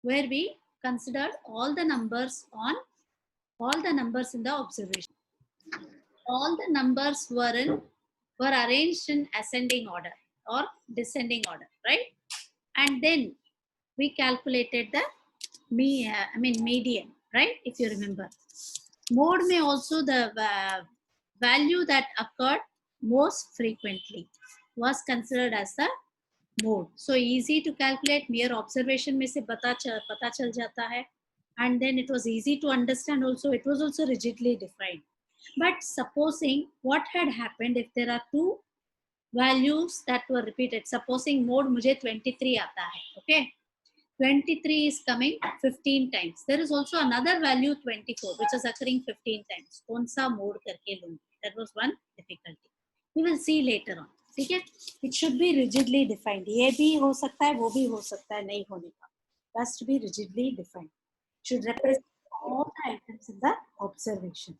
where we considered all the numbers in the observation. All the numbers were arranged in ascending order or descending order, right? And then we calculated the median, right? If you remember, mode may also the value that occurred most frequently was considered as the mode. So easy to calculate, mere observation में से पता चल जाता है. And then it was easy to understand also. It was also rigidly defined. But supposing what had happened if there are two values that were repeated. Supposing mode मुझे 23 आता है, okay? 23 is coming 15 times. There is also another value 24 which is occurring 15 times. कौन सा mode करके लूँगी? That was one difficulty. We will see later on. ठीक है? It should be rigidly defined. ये भी हो सकता है, वो भी हो सकता है, नहीं होने का. It has to be rigidly defined. Should represent all the items in the observation.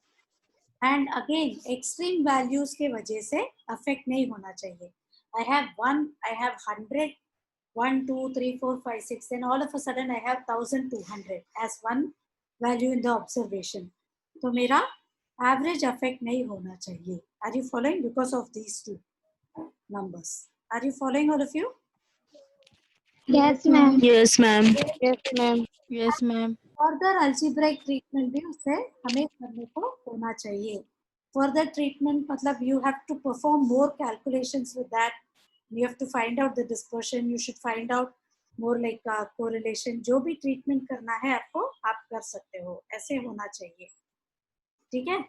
And again, extreme values के वजह से affect नहीं होना चाहिए. I have 1, I have 100, 1, 2, 3, 4, 5, 6. Then all of a sudden I have 1200 as one value in the observation. तो मेरा average affect नहीं होना चाहिए. Are you following? Because of these two numbers. Are you following, all of you? Yes, ma'am. Yes, ma'am. Yes, ma'am. Yes, ma'am. Further algebraic treatment भी उसे हमें करने को होना चाहिए. Further treatment मतलब you have to perform more calculations with that. You have to find out the dispersion. You should find out more like correlation. जो भी treatment करना है आपको, आप कर सकते हो. ऐसे होना चाहिए. ठीक है?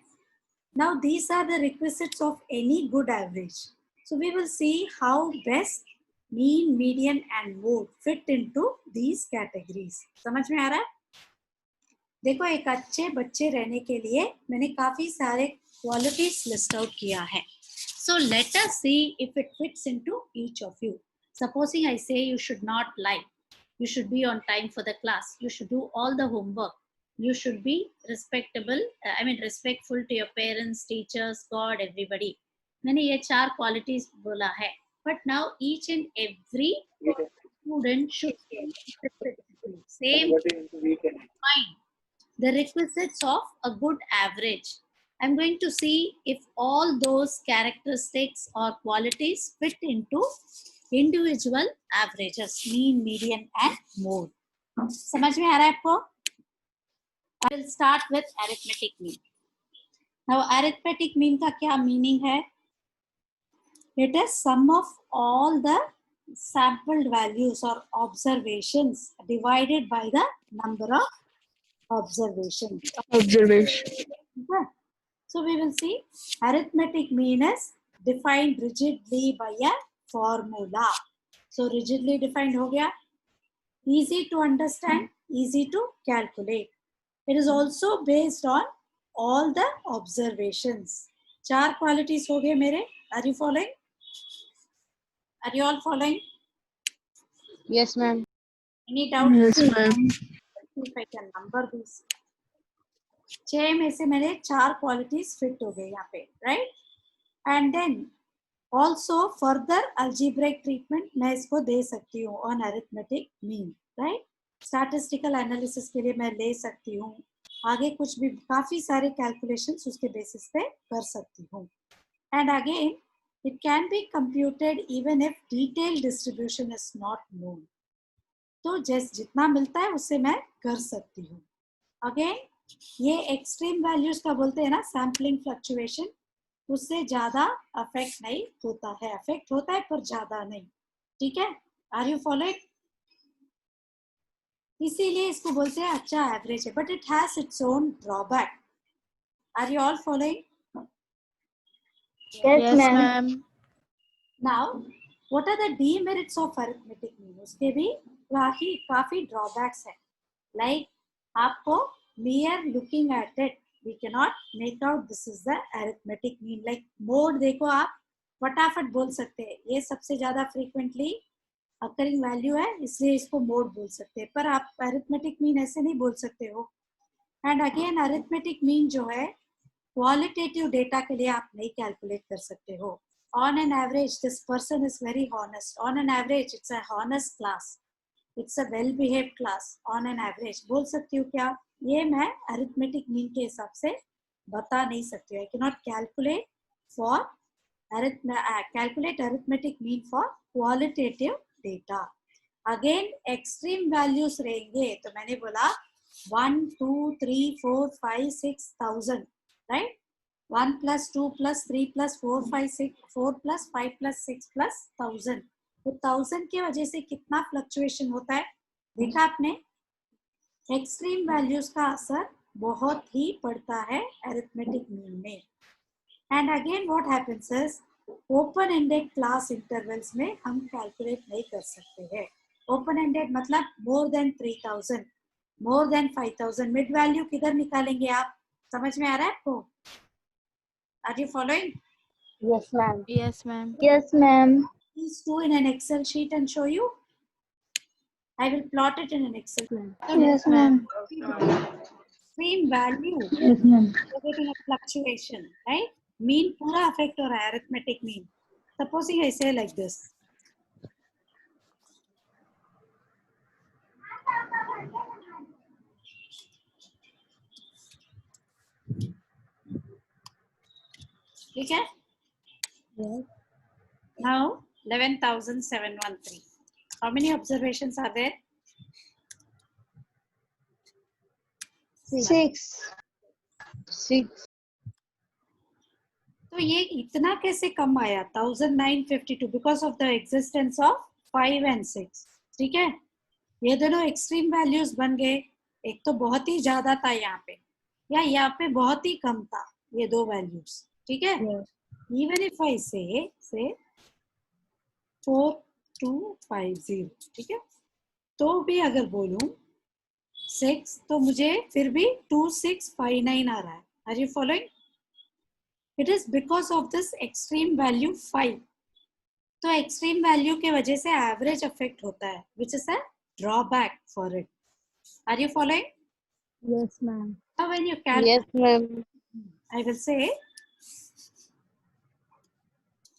Now these are the requisites of any good average. So we will see how best mean, median and mode fit into these categories. समझ में आ रहा है? देखो, एक अच्छे बच्चे रहने के लिए मैंने काफी सारे क्वालिटीज लिस्ट आउट किया है. So let us see if it fits into each of you. Supposing I say you should not lie, you should be on time for the class, you should do all the homework, you should be respectable, respectful to your parents, teachers, God, everybody. मैंने ये 4 qualities बोला है. But now each and every student should same fine the requisites of a good average. I'm going to see if all those characteristics or qualities fit into individual averages, mean, median and mode. समझ में आ रहा है आपको? I will start with arithmetic mean. Now arithmetic mean का क्या meaning है? It is sum of all the sampled values or observations divided by the number of observations. Okay. So we will see arithmetic mean is defined rigidly by a formula. So rigidly defined हो गया, easy to understand, easy to calculate. It is also based on all the observations. 4 qualities हो गए मेरे. Are you following? Are you all following? Yes, ma'am. Any doubt? Yes, ma'am. If I can number these. 6 में से मेरे 4 qualities fit हो गए यहाँ पे, right? And then also further algebraic treatment मैं इसको दे सकती हूँ on arithmetic mean, right? Statistical analysis के लिए मैं ले सकती हूँ. आगे कुछ भी काफी सारे calculations उसके basis पे कर सकती हूँ. And again, it can be computed even if detailed distribution is not known. तो जितना मिलता है उससे मैं कर सकती हूँ. Again, ये एक्सट्रीम वैल्यूज का बोलते हैं ना, सैम्पलिंग फ्लक्चुएशन, उससे ज्यादा अफेक्ट नहीं होता है. अफेक्ट होता है पर ज्यादा नहीं. ठीक है? Are you following? इसीलिए इसको बोलते हैं अच्छा एवरेज है, but it has its own drawback. Are you all following? Yes, ma'am. Now what are the demerits of arithmetic mean? उसके भी काफी ड्रॉबैक्स है. लाइक आपको mere looking at it we cannot make out this is the arithmetic mean. Like mode देखो, आप फटाफट बोल सकते हैं ये सबसे ज्यादा frequently occurring value है इसलिए इसको mode बोल सकते हैं, पर आप arithmetic mean ऐसे नहीं बोल सकते हो. And again arithmetic mean जो है qualitative data के लिए आप नहीं calculate कर सकते हो. On an average this person is very honest. On an average it's a honest class. It's a well behaved class on an average बोल सकती हूँ क्या? ये मैं अरिथमेटिक मीन के हिसाब से बता नहीं सकती हूँ. आई can not calculate for calculate arithmetic mean for qualitative data. Again extreme values रहेंगे तो मैंने बोला 1 2 3 4 5 6,000 राइट. 1 + 2 + 3 + 4 5 6 4 + 5 + 6 + 1000. तो 1000 की वजह से कितना फ्लक्चुएशन होता है देखा आपने. एक्सट्रीम वैल्यूज का असर बहुत ही पड़ता है अरिथमेटिक मीन में. And again what happens is open ended class intervals में हम कैलकुलेट नहीं कर सकते हैं. ओपन एंडेड मतलब more than 3000 more than 5000 mid value किधर निकालेंगे आप? समझ में आ रहा है आपको? Are you following? Yes, ma'am. Yes, ma'am. Yes, ma'am. Please do in an Excel sheet and show you. I will plot it in an Excel. Yes, ma'am. Same value Yes, ma'am. getting a fluctuation, right? Mean पूरा affect हो रहा है arithmetic mean. Supposing I say like this. ठीक है? Yes. Now 11,713. How many observations are there? 6. 6. तो ये इतना कैसे कम आया 1952 because of the existence of 5 and 6. ठीक है, ये दोनों एक्सट्रीम वैल्यूज बन गए. एक तो बहुत ही ज्यादा था यहाँ पे या यहाँ पे बहुत ही कम था, ये दो वैल्यूज. ठीक है, इवन इफ आई से 4250, ठीक है, तो भी अगर बोलूं 6 तो मुझे फिर भी 2659 आ रहा है. Are you following? It is because of this extreme value 5. तो एक्सट्रीम वैल्यू के वजह से एवरेज अफेक्ट होता है which is a drawback for it. Are you following? Yes, ma'am. Now when you calculate, Yes, ma'am. I will say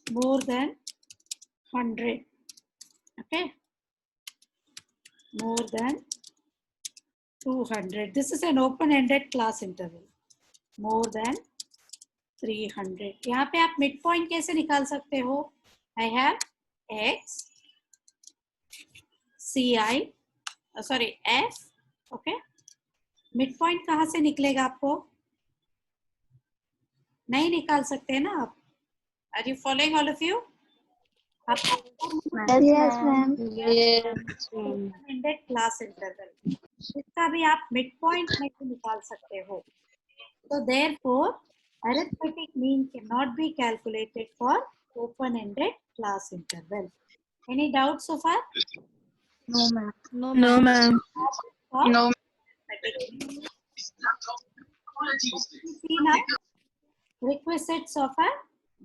more than 100. Okay, more than 200. This is an open-ended class interval. More than 300. यहाँ पे आप mid point कैसे निकाल सकते हो? I have x ci sorry f. Okay, mid point कहाँ से निकलेगा? आपको नहीं निकाल सकते ना आप. Are you following all of you? Yes, ma'am. Yes, ma'am. Open ended class interval, इसका भी आप मिड पॉइंट नहीं निकाल सकते हो. So therefore, arithmetic mean cannot be calculated for open-ended class interval. Any doubts so far? No, ma'am. No, No, ma'am. ma'am. No. Arithmetic mean. See now, requisites of a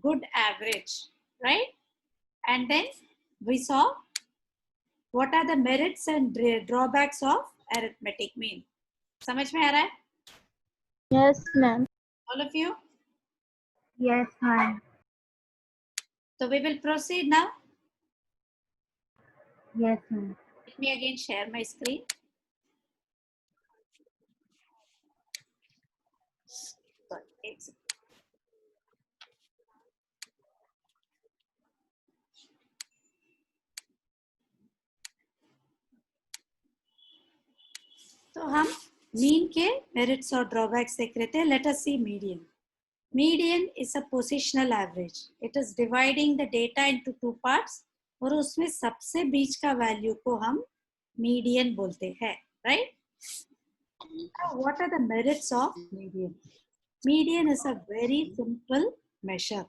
good average, right? And then we saw what are the merits and drawbacks of arithmetic mean. समझ में आ रहा है? Yes, ma'am. All of you? Yes, ma'am. So we will proceed now. Yes, ma'am. Let me again share my screen. Sorry, एक second. तो हम mean के merits और ड्रॉबैक्स देख रहे थे. Let us see median. Median is a positional average. It is dividing the data into 2 parts और उसमें सबसे बीच का वैल्यू को हम मीडियन बोलते हैं, right? What are the merits of median? Median is a very simple measure.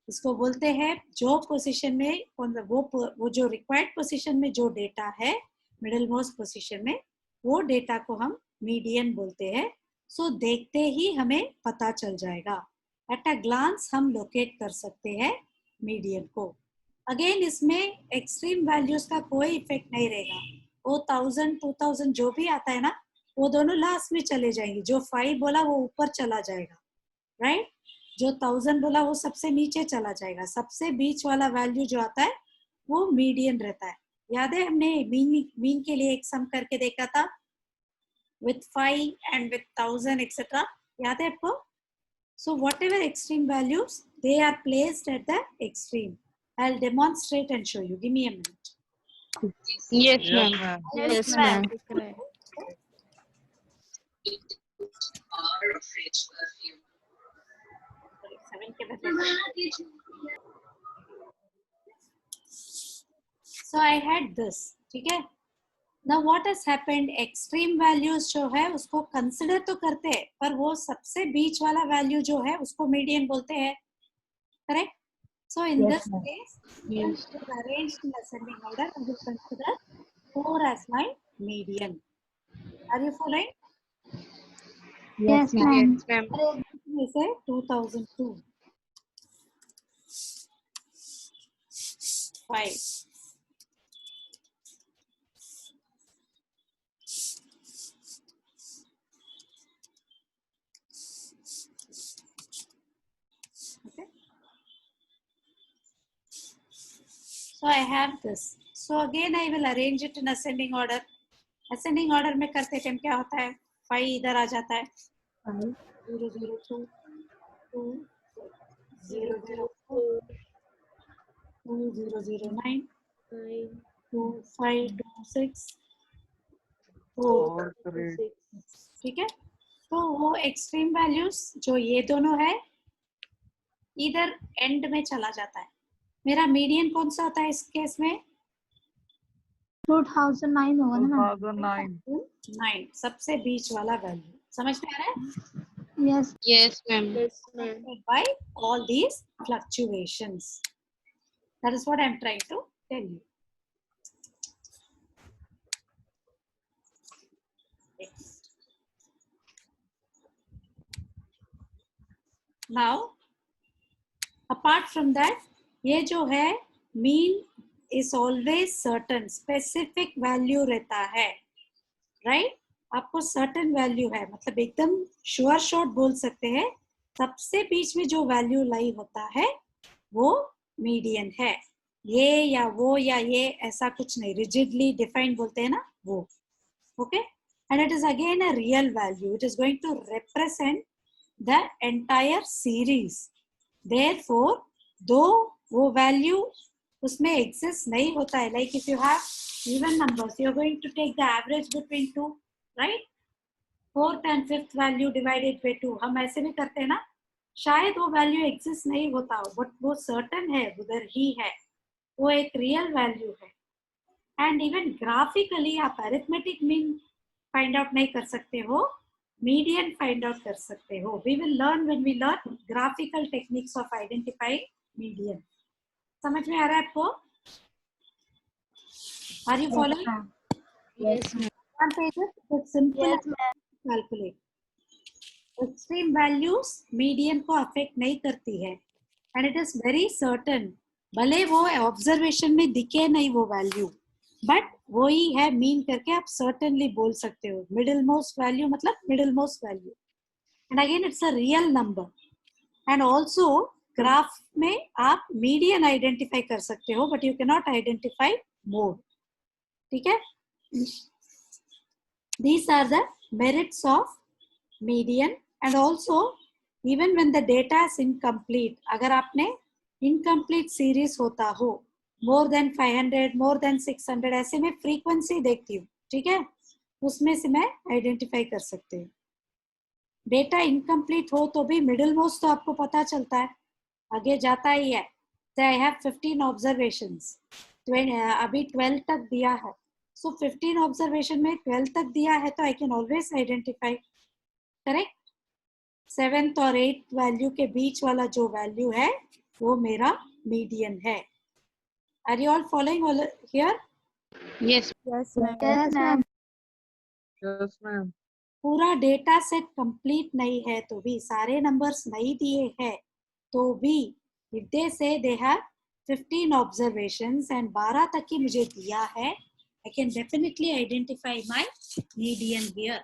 इसको बोलते हैं जो पोजीशन में वो जो रिक्वायर्ड पोजीशन में जो डेटा है मिडिल मोस्ट पोजीशन में, वो डेटा को हम मीडियन बोलते हैं. सो देखते ही हमें पता चल जाएगा. एट अ ग्लांस हम लोकेट कर सकते हैं मीडियन को. अगेन इसमें एक्सट्रीम वैल्यूज का कोई इफेक्ट नहीं रहेगा. वो 1000 2000 जो भी आता है ना, वो दोनों लास्ट में चले जाएंगे. जो 5 बोला वो ऊपर चला जाएगा, राइट? जो 1000 बोला वो सबसे नीचे चला जाएगा. सबसे बीच वाला वैल्यू जो आता है वो मीडियन रहता है. याद है हमने मीन के लिए एक सम करके देखा था with 5 and with 1000 etc. याद है आपको? So whatever extreme values, they are placed at the extreme. I'll demonstrate and show you. Give me a minute. Yes, Yes, ma'am. ma'am. Yes, ma'am. So I had this. ठीक है? Now what has happened? Extreme values जो है उसको consider तो करते हैं, पर वो सबसे बीच वाला value जो है उसको median बोलते हैं. Correct? So in Yes, this ma'am. case, Yes. I will arrange in ascending order. I will consider 4 as my median. Are you following? Yes, ma'am. Yes, ma'am. We say 2002. 5. Okay. So I have this. So again I will arrange it in ascending order. Ascending order में करते time क्या होता है? 5 इधर आ जाता है. 0 0 2 2 0 0 4 2 0 0 9 2 5 2 6 4 3. ठीक है. तो वो एक्सट्रीम वैल्यूज जो ये दोनों है इधर एंड में चला जाता है. मेरा मीडियन कौन सा होता है इस केस में? 2009 होगा ना मैम? 2009. 9 सबसे बीच वाला वैल्यू. समझ में आ रहा है? Yes. Yes, ma'am. Yes, ma'am. By all these fluctuations. That is what I am trying to tell you. Next. Now, apart from that, ये जो है mean is always certain, specific value रहता है, right? आपको certain value है, मतलब एकदम sure shot बोल सकते हैं. सबसे बीच में जो value लाई होता है, वो median है. ये या वो या ये ऐसा कुछ नहीं, rigidly defined बोलते हैं ना, वो. Okay? And it is again a real value. It is going to represent the entire series. Therefore, though वो value उसमें exist नहीं होता है, like if you have even numbers, you are going to take the average between two, right? Fourth and fifth value divided by 2. हम ऐसे भी करते हैं ना. शायद वो value exist नहीं होता हो, but वो certain है, उधर ही है. वो एक real value है. And even graphically आप arithmetic mean find out नहीं कर सकते हो, median find out कर सकते हो. We will learn when we learn graphical techniques of identifying median. समझ में आ रहा है आपको? Are you following? Yes, ma'am. One page is simple Yes, to ma'am. calculate. Extreme values median को affect नहीं करती है, and it is very certain. भले वो observation में दिखे नहीं वो value, but वही है mean करके आप certainly बोल सकते हो. Middle most value मतलब middle most value. And again it's a real number. And also graph में आप median identify कर सकते हो, but you cannot identify mode. ठीक है? These are the merits of median. And also even when the data is incomplete, अगर आपने incomplete series होता हो, more than 500, more than 600, ऐसे में frequency देखती हूँ, ठीक है? उसमें से मैं identify कर सकती हूँ. डेटा इनकम्प्लीट हो तो भी मिडिल मोस्ट तो आपको पता चलता है, आगे जाता ही है. आई हैव 15 ऑब्जर्वेशंस, अभी 12 तक दिया है. सो 15 ऑब्जर्वेशन में 12 तक दिया है तो I can always identify. Correct? 7th और 8th वैल्यू के बीच वाला जो वैल्यू है वो मेरा मीडियन है. Are you all following here? Yes. Yes, ma'am. Yes, ma'am. Yes, ma'am. पूरा डेटा सेट कंप्लीट नहीं है तो भी, सारे नंबर्स नहीं दिए हैं तो भी, if they say they have 15 observations and 12 तक ही मुझे दिया है, I can definitely identify my median here.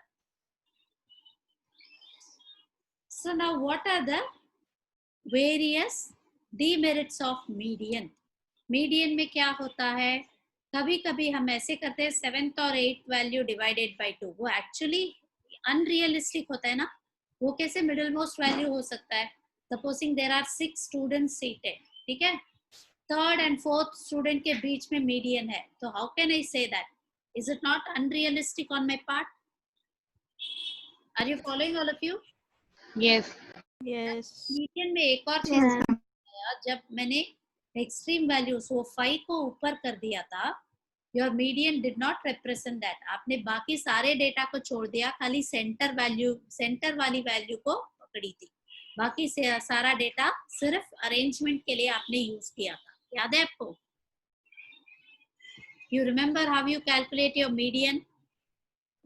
So now what are the various demerits of median? Median में क्या होता है? कभी कभी हम ऐसे करते हैं 7th और 8th वैल्यू डिवाइडेड बाय 2, वो एक्चुअली अनरियलिस्टिक होता है ना. वो कैसे मिडिल मोस्ट वैल्यू हो सकता है? Supposing there are 6 students seated, ठीक है, 3rd and 4th स्टूडेंट के बीच में मीडियन है, तो how can I say that? Is it not unrealistic on my part? Are you following all of you? Yes. Median में एक और चीज आया, जब मैंने एक्सट्रीम वैल्यूज वो 5 को ऊपर कर दिया था, your median did not represent that. आपने बाकी सारे डेटा को छोड़ दिया, खाली सेंटर वाली वैल्यू को पकड़ी थी. बाकी से सारा डेटा सिर्फ अरेंजमेंट के लिए आपने यूज किया था. याद है आपको? You remember how you calculate your median?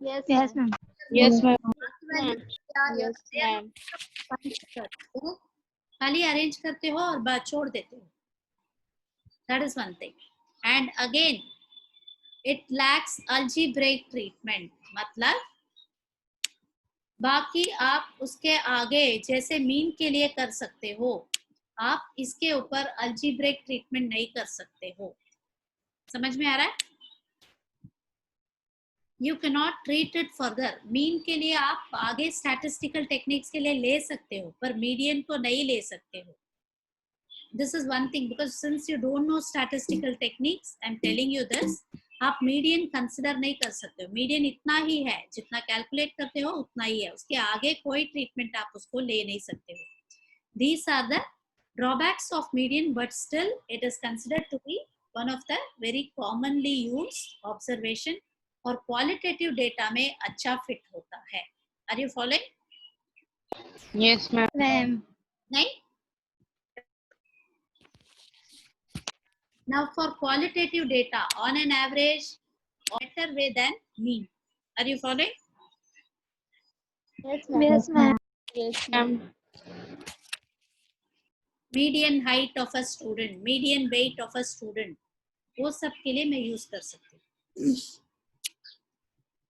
Yes, ma'am. Yes, ma'am. Yes, ma'am. खाली अरेंज करते हो और बाद छोड़ देते हो. That is one thing. And again it lacks algebraic treatment. मतलब बाकी आप उसके आगे जैसे मीन के लिए कर सकते हो, आप इसके ऊपर अल्जीब्रेक ट्रीटमेंट नहीं कर सकते हो. समझ में आ रहा है? You can not treat it further. Mean के लिए आप आगे स्टैटिस्टिकल टेक्निक्स के लिए ले सकते हो, पर मीडियन को नहीं ले सकते हो. This is one thing, because since you don't know statistical techniques, I am telling you this. आप मीडियन कंसिडर नहीं कर सकते हो. मीडियन इतना ही है, जितना कैलकुलेट करते हो उतना ही है, उसके आगे कोई ट्रीटमेंट आप उसको ले नहीं सकते हो. These are the drawbacks of median, but still it is considered to be one of the very commonly used observation और qualitative data में अच्छा fit होता है. Are you following? Yes, ma'am. Ma'am. नहीं? Now for qualitative data, on an average, better way than mean. Are you following? Yes, ma'am. Yes, ma'am. Yes, Ma'am. Median height of a student, median weight of a student, वो सब के लिए मैं use कर सकती हूँ.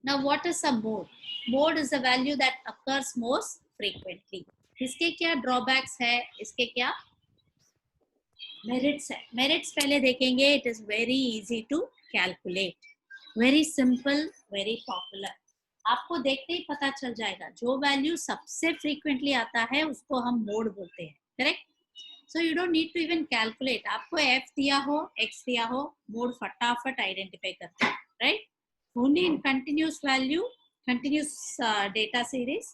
Now what is a mode? Mode is a value that occurs most frequently. इसके क्या drawbacks है, इसके क्या merits है? Merits पहले देखेंगे. It is very easy to calculate, very simple, very popular. आपको देखते ही पता चल जाएगा. जो वैल्यू सबसे frequently आता है उसको हम मोड बोलते हैं. Correct? So you don't need to even calculate. आपको f दिया हो, x दिया हो, मोड फटाफट आइडेंटिफाई करते हैं. Right? Only in continuous value, continuous data series,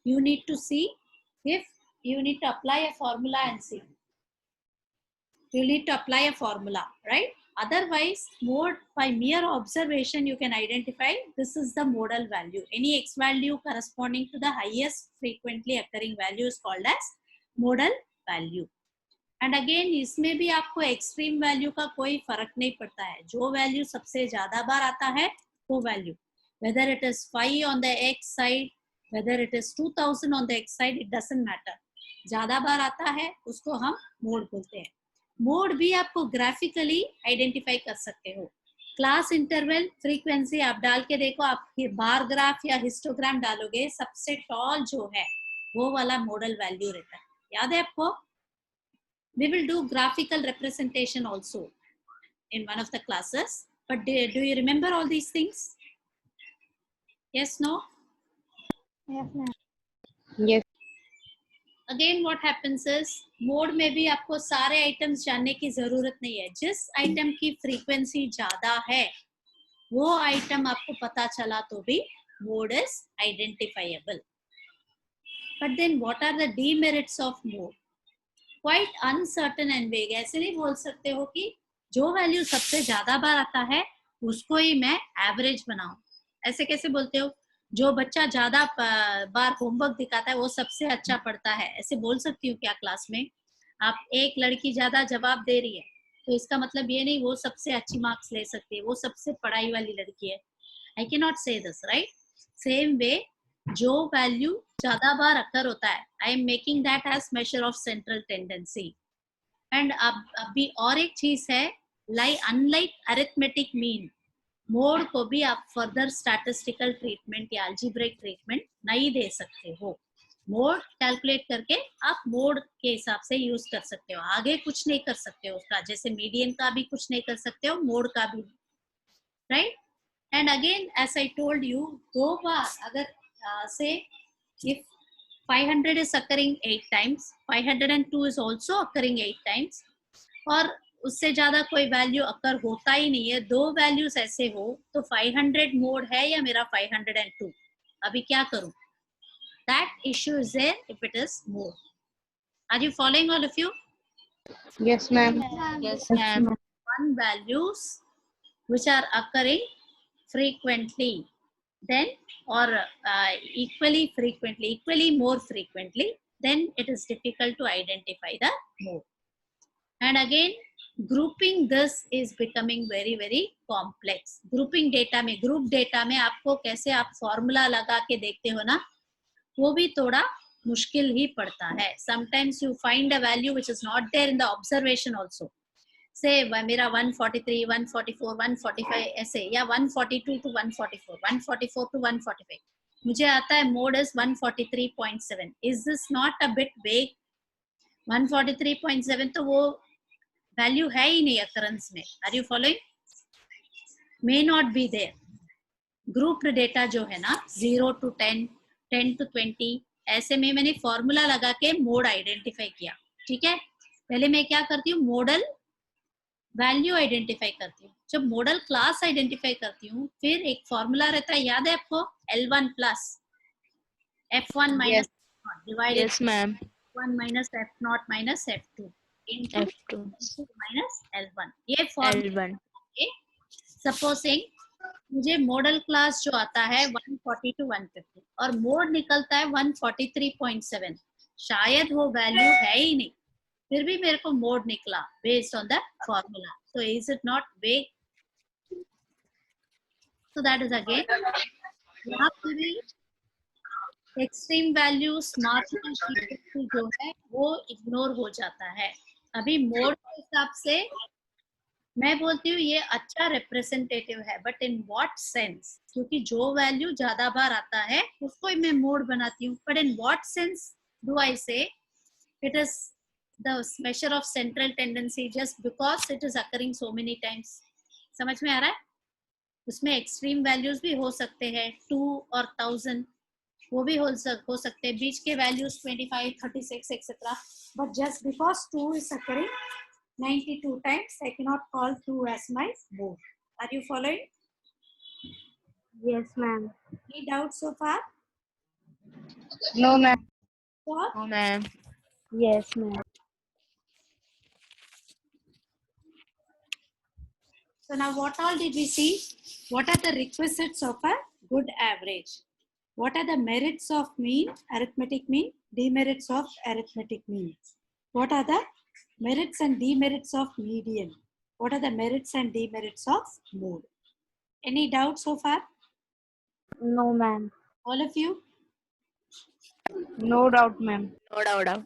you need to see if you need to apply a formula and see. You need to apply a formula, right? Otherwise, mode by mere observation, you can identify this is the modal value. Any x value corresponding to the highest frequently occurring value is called as modal value. And again इसमें भी आपको extreme value का कोई फर्क नहीं पड़ता है. जो वैल्यू सबसे ज्यादा बार आता है वो value, whether it is 5 on the x side, whether it is 2000 on the x side, it doesn't matter. ज्यादा बार आता है उसको हम मोड बोलते हैं. मोड भी आपको ग्राफिकली आइडेंटिफाई कर सकते हो. क्लास इंटरवल फ्रीक्वेंसी आप डाल के देखो, आप बार ग्राफ या हिस्टोग्राम डालोगे, सबसे टॉल जो है वो वाला मॉडल वैल्यू रहता है. याद है आपको? We will do graphical representation also in one of the classes. But do you remember all these things? Yes, no? Yes, ma'am. Yes. Again, what happens is mode में भी आपको सारे items जानने की जरूरत नहीं है. जिस item की frequency ज्यादा है वो item आपको पता चला तो भी mode is identifiable. But then what are the demerits of mode? Quite uncertain and वेग. ऐसे नहीं बोल सकते हो कि जो वैल्यू सबसे ज्यादा बार आता है उसको ही मैं एवरेज बनाऊं. ऐसे कैसे बोलते हो? जो बच्चा ज्यादा बार होमवर्क दिखाता है वो सबसे अच्छा पढ़ता है, ऐसे बोल सकती हूँ क्या क्लास में? आप एक लड़की ज्यादा जवाब दे रही है तो इसका मतलब ये नहीं वो सबसे अच्छी मार्क्स ले सकती है, वो सबसे पढ़ाई वाली लड़की है. I can not say this, right? Same way जो वैल्यू ज्यादा बार अकर होता है, I am making that as measure of central tendency. And अब अभी और एक चीज है, अनलाइक अरिथमेटिक मीन, मोड को भी आप फर्दर स्टैटिस्टिकल ट्रीटमेंट या अल्जीब्रिक ट्रीटमेंट नहीं दे सकते हो. मोड कैलकुलेट करके आप मोड के हिसाब से यूज कर सकते हो, आगे कुछ नहीं कर सकते हो उसका. जैसे मीडियन का भी कुछ नहीं कर सकते हो, मोड का भी right? And again, as I told you, दो बार अगर say if 500 is occurring 8 times, 502 is also occurring 8 times, और उससे ज्यादा कोई वैल्यू अकर होता ही नहीं है, दो वैल्यूज ऐसे हो, तो 500 मोड है या मेरा 502, अभी क्या करूं? That issue is there if it is more. Are you following, all of you? Yes, ma'am. Yes, ma'am. One values which are occurring frequently, then or equally frequently, equally more frequently, then it is difficult to identify the mode. And again, grouping this is becoming very very complex. Grouping data में, group data में आपको कैसे आप formula लगा के देखते हो ना, वो भी थोड़ा मुश्किल ही पड़ता है. Sometimes you find a value which is not there in the observation also. Say मेरा 143, 144, 145 ऐसे, या 142 to 144, 144 to 145, मुझे आता है mode is 143.7. Is this not a bit vague? 143.7 तो वो वैल्यू है ही नहीं अकरेंस में. Are you following? May not be there. Grouped data जो है ना 0 to 10, 10 to 20, ऐसे में मैंने फॉर्मूला लगा के मोड आइडेंटिफाई किया. ठीक है, पहले मैं क्या करती हूँ, मॉडल वैल्यू आइडेंटिफाई करती हूँ. जब मॉडल क्लास आइडेंटिफाई करती हूँ, फिर एक फॉर्मूला रहता है, याद है आपको, L1 plus F1 minus divided Yes, ma'am. F1 minus F0 minus F2 into F2. Minus L1. ये फॉर्मूला L1. सपोजिंग मुझे मॉडल क्लास जो आता है 140 to 150 और मोड निकलता है 143.7, शायद वो वैल्यू है ही नहीं, फिर भी मेरे को मोड निकला based on the formula. So is it not vague? So that is again, यहाँ पे भी एक्सट्रीम वैल्यूज मार्जिनल फ्रीक्वेंसी जो है वो इग्नोर हो जाता है. अभी मोड के हिसाब से मैं बोलती हूँ ये अच्छा रिप्रेजेंटेटिव है, बट इन व्हाट सेंस? क्योंकि जो वैल्यू ज्यादा बार आता है उसको ही मैं मोड बनाती हूँ, but in what sense do I say it is the measure of central tendency just because it is occurring so many times? समझ में आ रहा है? उसमें एक्सट्रीम वैल्यूज भी हो सकते हैं, 2 और 1000 वो भी हो सकते हैं, बीच के values 25, 36 etcetera, but just because 2 is occurring 92 times, I cannot call 2 as my mode. Are you following? Yes, ma'am. Any doubts so far? No, ma'am. Sure. No, ma'am. Yes, ma'am. So now what all did we see? What are the requisites of a good average? What are the merits of mean, arithmetic mean, demerits of arithmetic mean? What are the merits and demerits of median? What are the merits and demerits of mode? Any doubts so far? No, ma'am. All of you? No doubt, ma'am. No doubt.